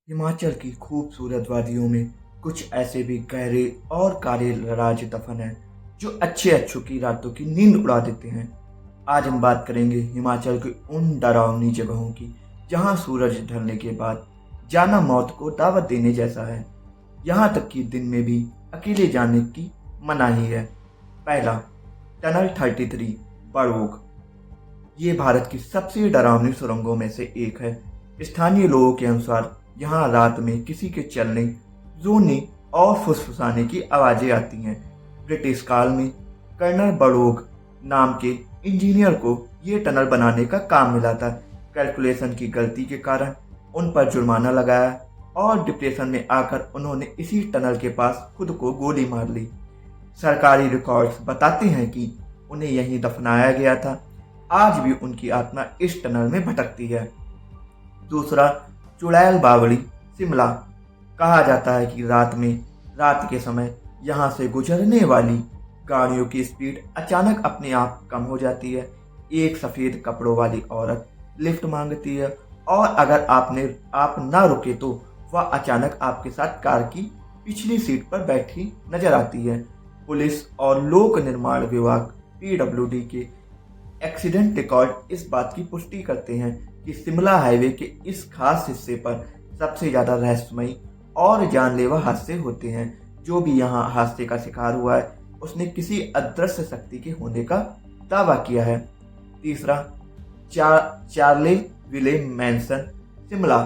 हिमाचल की खूबसूरत वादियों में कुछ ऐसे भी गहरे और काले राज दफन हैं जो अच्छे अच्छों की रातों की नींद उड़ा देते हैं। आज हम बात करेंगे हिमाचल की उन डरावनी जगहों की जहां सूरज ढलने के बाद जाना मौत को दावत देने जैसा है। यहाँ तक कि दिन में भी अकेले जाने की मनाही है। पहला, टनल 33 बड़ोग। ये भारत की सबसे डरावनी सुरंगों में से एक है। स्थानीय लोगों के अनुसार यहाँ रात में किसी के चलने, रोने और फुसफुसाने की आवाजें आती हैं। ब्रिटिश काल में कर्नल बड़ोग नाम के इंजीनियर को ये टनल बनाने का काम मिला था। कैलकुलेशन की गलती के कारण उन पर जुर्माना लगाया और डिप्रेशन में आकर उन्होंने इसी टनल के पास खुद को गोली मार ली। सरकारी रिकॉर्ड्स बताते हैं कि उन्हें यहीं दफनाया गया था। आज भी उनकी आत्मा इस टनल में भटकती है। दूसरा, चुड़ैल बावड़ी, शिमला। कहा जाता है कि रात के समय यहाँ से गुजरने वाली गाड़ियों की स्पीड अचानक अपने आप कम हो जाती है। एक सफेद कपड़ों वाली औरत लिफ्ट मांगती है और अगर आप ना रुके तो वह अचानक आपके साथ कार की पिछली सीट पर बैठी नजर आती है। पुलिस और लोक निर्माण विभाग PWD के एक्सीडेंट रिकॉर्ड इस बात की पुष्टि करते हैं कि शिमला हाईवे के इस खास हिस्से पर सबसे ज्यादा रहस्यमयी और जानलेवा हादसे होते हैं। जो भी यहाँ हादसे का शिकार हुआ है उसने किसी अदृश्य शक्ति के होने का दावा किया है। तीसरा, चार्ले विले मैंसन, शिमला।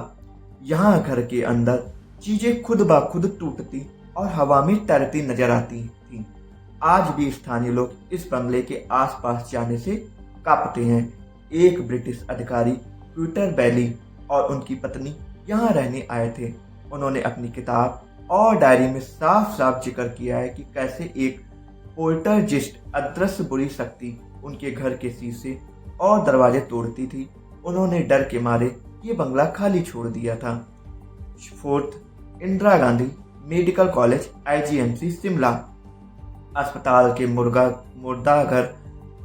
यहाँ घर के अंदर चीजें खुद ब खुद टूटती और हवा में तैरती नजर आती थी। आज भी स्थानीय लोग इस बंगले के आसपास जाने से कांपते हैं। एक ब्रिटिश अधिकारी पीटर बैली और उनकी पत्नी यहाँ रहने आए थे। उन्होंने अपनी किताब और डायरी में साफ साफ जिक्र किया है कि कैसे एक पोल्टरजिस्ट, अदृश्य बुरी शक्ति, उनके घर के शीशे और दरवाजे तोड़ती थी। उन्होंने डर के मारे ये बंगला खाली छोड़ दिया था। Fourth, Indira Gandhi medical college IGMC Shimla. अस्पताल के मुर्दाघर,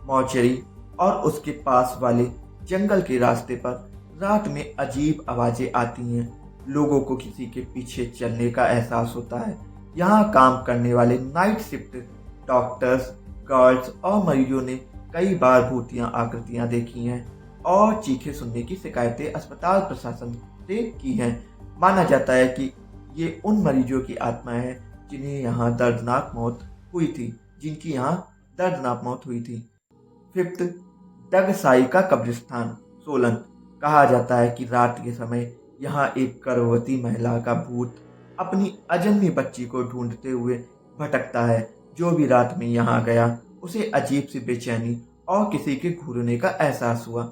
मौचरी और उसके पास वाले जंगल के रास्ते पर रात में अजीब आवाजें आती हैं। लोगों को किसी के पीछे चलने का एहसास होता है। यहाँ काम करने वाले नाइट शिफ्ट डॉक्टर्स, गार्ड्स और मरीजों ने कई बार भूतिया आकृतियां देखी हैं और चीखें सुनने की शिकायतें अस्पताल प्रशासन से की हैं। माना जाता है कि ये उन मरीजों की आत्माएं हैं जिन्हें यहाँ दर्दनाक मौत हुई थी। फिफ्थ, डगसाई का कब्रिस्तान, सोलन। कहा जाता है कि रात के समय यहाँ एक गर्भवती महिला का भूत अपनी अजन्मी बच्ची को ढूंढते हुए भटकता है। जो भी रात में यहाँ गया उसे अजीब सी बेचैनी और किसी के घूरने का एहसास हुआ।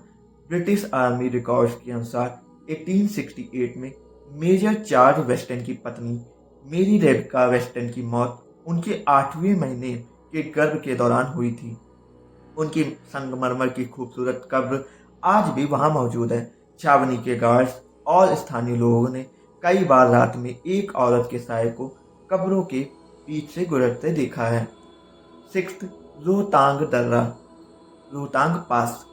ब्रिटिश आर्मी रिकॉर्ड्स के अनुसार 1868 में मेजर चार्ल्स वेस्टन की पत्नी मेरी रेबका वेस्टन की मौत उनके 8वें महीने के गर्भ के दौरान हुई थी। उनकी संगमरमर की खूबसूरत कब्र आज भी वहां मौजूद है। छावनी के गार्ड्स और स्थानीय लोगों ने कई बार रात में एक औरत के साय को कब्रों के बीच से गुजरते देखा है। सिक्स्थ, रोहतांग दर्रा, रोहतांग पास।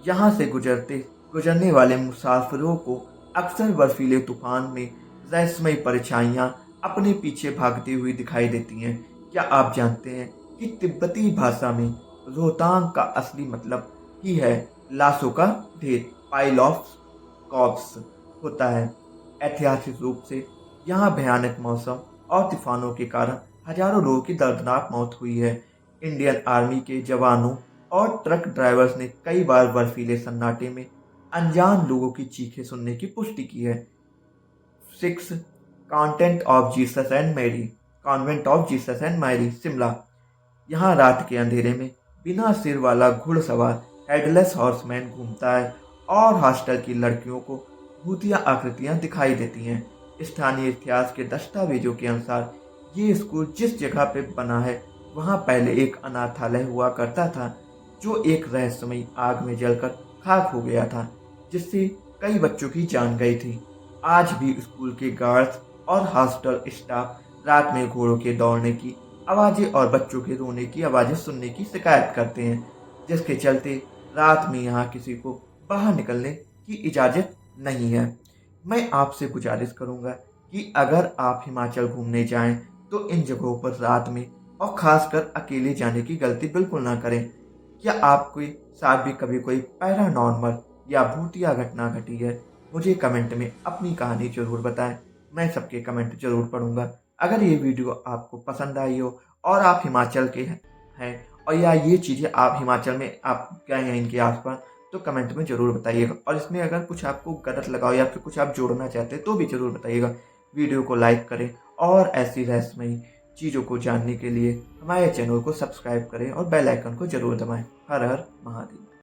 यहाँ से गुजरने वाले मुसाफिरों को अक्सर बर्फीले तूफान में रहस्यमयी परछाइयाँ अपने पीछे भागती हुई दिखाई देती हैं। क्या आप जानते हैं कि तिब्बती भाषा में रोहतांग का असली मतलब ही है लाशों का ढेर, पाइल ऑफ कॉर्प्स होता है। ऐतिहासिक रूप से यहाँ भयानक मौसम और तूफानों के कारण हजारों लोगों की दर्दनाक मौत हुई है। इंडियन आर्मी के जवानों और ट्रक ड्राइवर्स ने कई बार बर्फीले सन्नाटे में अनजान लोगों की चीखें सुनने की पुष्टि की है। 6, convent of Jesus and Mary, Shimla. यहाँ रात के अंधेरे में बिना सिर वाला घुड़सवार हेडलेस हॉर्समैन घूमता है और हॉस्टल की लड़कियों को भूतिया आकृतियां दिखाई देती हैं। स्थानीय इतिहास के दस्तावेजों के अनुसार ये स्कूल जिस जगह पे बना है वहाँ पहले एक अनाथालय हुआ करता था जो एक रहस्यमयी आग में जलकर खाक हो गया था, जिससे कई बच्चों की जान गई थी। आज भी स्कूल के गार्ड्स और हॉस्टल स्टाफ रात में घोड़ों के दौड़ने की आवाजें और बच्चों के रोने की आवाजें सुनने की शिकायत करते हैं, जिसके चलते रात में यहाँ किसी को बाहर निकलने की इजाजत नहीं है। मैं आपसे गुजारिश करूंगा कि अगर आप हिमाचल घूमने जाएं तो इन जगहों पर रात में और खासकर अकेले जाने की गलती बिल्कुल ना करें। क्या आपके साथ भी कभी कोई पैरानॉर्मल या भूतिया घटना घटी है? मुझे कमेंट में अपनी कहानी ज़रूर बताएं। मैं सबके कमेंट ज़रूर पढ़ूंगा। अगर ये वीडियो आपको पसंद आई हो और आप हिमाचल के हैं और या ये चीज़ें आप हिमाचल में आप गए हैं इनके आसपास, तो कमेंट में ज़रूर बताइएगा। और इसमें अगर कुछ आपको गलत लगा हो या फिर कुछ आप जोड़ना चाहते हैं तो भी ज़रूर बताइएगा। वीडियो को लाइक करें और ऐसी रहस्यमयी चीज़ों को जानने के लिए हमारे चैनल को सब्सक्राइब करें और बेल आइकन को ज़रूर दबाएं। हर हर महादेव।